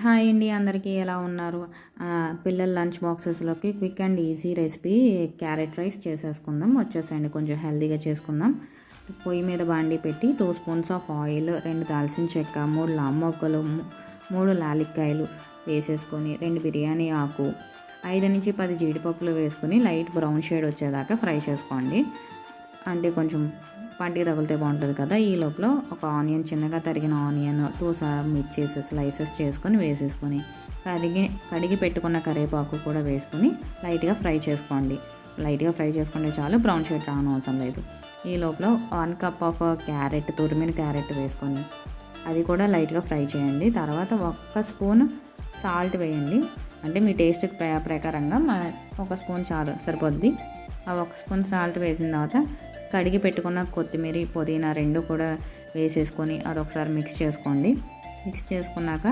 Hi అండి, అందరికీ ఎలా ఉన్నారు? పిల్లల లంచ్ బాక్సెస్లోకి quick and easy recipe carrot rice చేసేసుకుందాం. వచ్చేసండి, కొంచెం హెల్తీగా చేసుకుందాం. పొయ్యి మీద బాండి పెట్టి 2 స్పూన్స్ ఆఫ్ ఆయిల్, 2 దాల్చిన చెక్క, 3 లాంబొక్కలు, 3 లాలిక్కాయలు వేసేసుకొని, 2 బిర్యానీ ఆకు, 5 నుంచి 10 జీడిపప్పులు వేసుకొని లైట్ బ్రౌన్ షేడ్ వచ్చేదాకా ఫ్రై చేసుకోండి. అంటే కొంచెం పంటికి తగిలితే బాగుంటుంది కదా. ఈ లోపల ఒక ఆనియన్, చిన్నగా తరిగిన ఆనియన్ 2 మిర్చీస్ స్లైసెస్ చేసుకొని వేసేసుకొని, కడిగి పెట్టుకున్న కరివేపాకు కూడా వేసుకొని లైట్గా ఫ్రై చేసుకోండి. లైట్గా ఫ్రై చేసుకుంటే చాలు, బ్రౌన్ షేడ్ రానవసరం లేదు. ఈ లోపల 1 కప్ ఆఫ్ క్యారెట్, తురిమిన క్యారెట్ వేసుకొని అది కూడా లైట్గా ఫ్రై చేయండి. తర్వాత 1 స్పూన్ సాల్ట్ వేయండి. అంటే మీ టేస్ట్ ప్రకారంగా 1 స్పూన్ చాలు, సరిపోద్ది. ఆ 1 స్పూన్ సాల్ట్ వేసిన తర్వాత కడిగి పెట్టుకున్న కొత్తిమీర, పుదీనా 2 కూడా వేసేసుకొని అదొకసారి మిక్స్ చేసుకోండి. మిక్స్ చేసుకున్నాక